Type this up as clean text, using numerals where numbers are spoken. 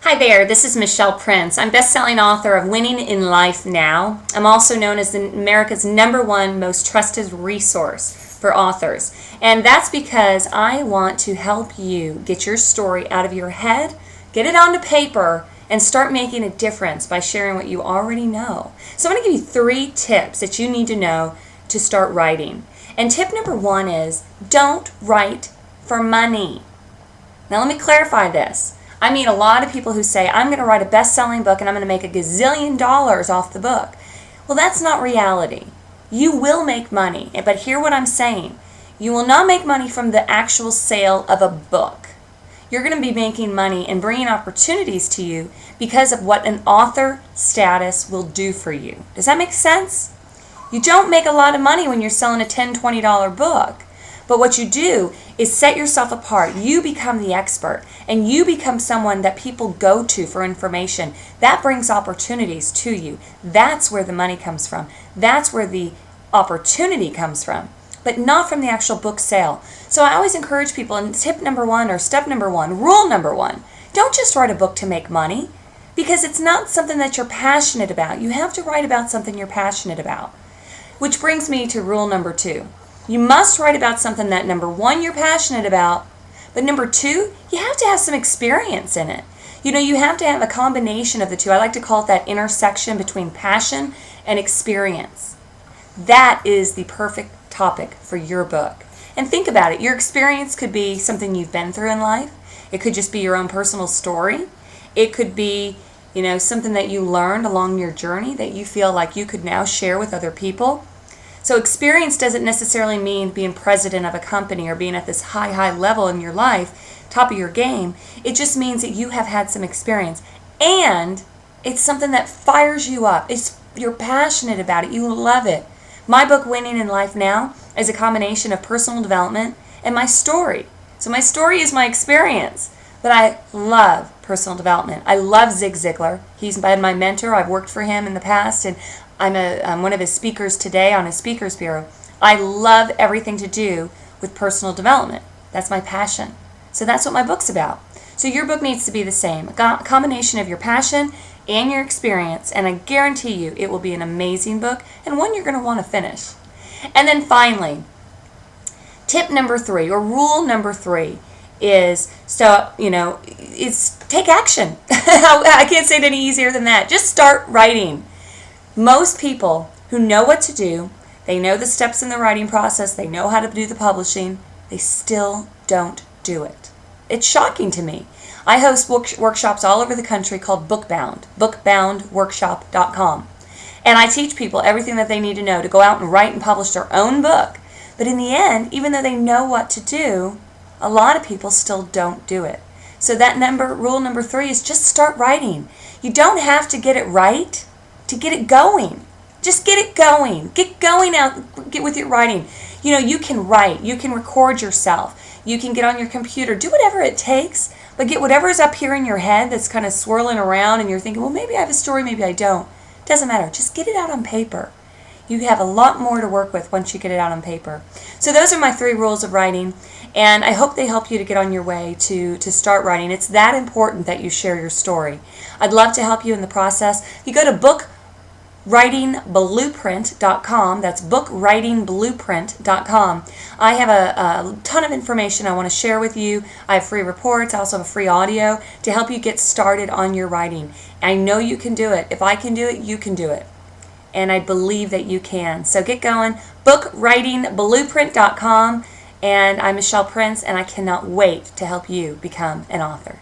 Hi there, this is Michelle Prince. I'm best-selling author of Winning in Life Now. I'm also known as America's #1 most trusted resource for authors. And that's because I want to help you get your story out of your head, get it onto paper, and start making a difference by sharing what you already know. So I'm going to give you 3 tips that you need to know to start writing. And tip number 1 is don't write for money. Now let me clarify this. I meet a lot of people who say, I'm going to write a best-selling book and I'm going to make $1 gazillion off the book. Well, that's not reality. You will make money, but hear what I'm saying. You will not make money from the actual sale of a book. You're going to be making money and bringing opportunities to you because of what an author status will do for you. Does that make sense? You don't make a lot of money when you're selling a $10, $20 book. But what you do is set yourself apart. You become the expert, and you become someone that people go to for information. That brings opportunities to you. That's where the money comes from. That's where the opportunity comes from, but not from the actual book sale. So I always encourage people, and tip number 1 or step number 1, rule number 1, don't just write a book to make money, because it's not something that you're passionate about. You have to write about something you're passionate about. Which brings me to rule number 2. You must write about something that, number 1, you're passionate about, but number 2, you have to have some experience in it. You know, you have to have a combination of the two. I like to call it that intersection between passion and experience. That is the perfect topic for your book. And think about it. Your experience could be something you've been through in life. It could just be your own personal story. It could be, something that you learned along your journey that you feel like you could now share with other people. So experience doesn't necessarily mean being president of a company or being at this high level in your life, top of your game. It just means that you have had some experience. And it's something that fires you up. You're passionate about it. You love it. My book, Winning in Life Now, is a combination of personal development and my story. So my story is my experience. But I love personal development. I love Zig Ziglar. He's been my mentor. I've worked for him in the past, and I'm one of his speakers today on his Speakers Bureau. I love everything to do with personal development. That's my passion. So that's what my book's about. So your book needs to be the same, a combination of your passion and your experience, and I guarantee you it will be an amazing book and one you're going to want to finish. And then finally, tip number 3 or rule number 3 is take action. I can't say it any easier than that. Just start writing. Most people who know what to do, they know the steps in the writing process, they know how to do the publishing, they still don't do it. It's shocking to me. I host workshops all over the country called Bookbound, bookboundworkshop.com. And I teach people everything that they need to know to go out and write and publish their own book. But in the end, even though they know what to do, a lot of people still don't do it. So rule number 3 is just start writing. You don't have to get it right to get it going. Just get it going. Get going out. Get with your writing. You can write. You can record yourself. You can get on your computer. Do whatever it takes, but get whatever's up here in your head that's kind of swirling around and you're thinking, well, maybe I have a story, maybe I don't. Doesn't matter. Just get it out on paper. You have a lot more to work with once you get it out on paper. So those are my 3 rules of writing, and I hope they help you to get on your way to start writing. It's that important that you share your story. I'd love to help you in the process. You go to bookwritingblueprint.com. That's bookwritingblueprint.com. I have a ton of information I want to share with you. I have free reports. I also have free audio to help you get started on your writing. I know you can do it. If I can do it, you can do it. And I believe that you can. So get going. Bookwritingblueprint.com. And I'm Michelle Prince, and I cannot wait to help you become an author.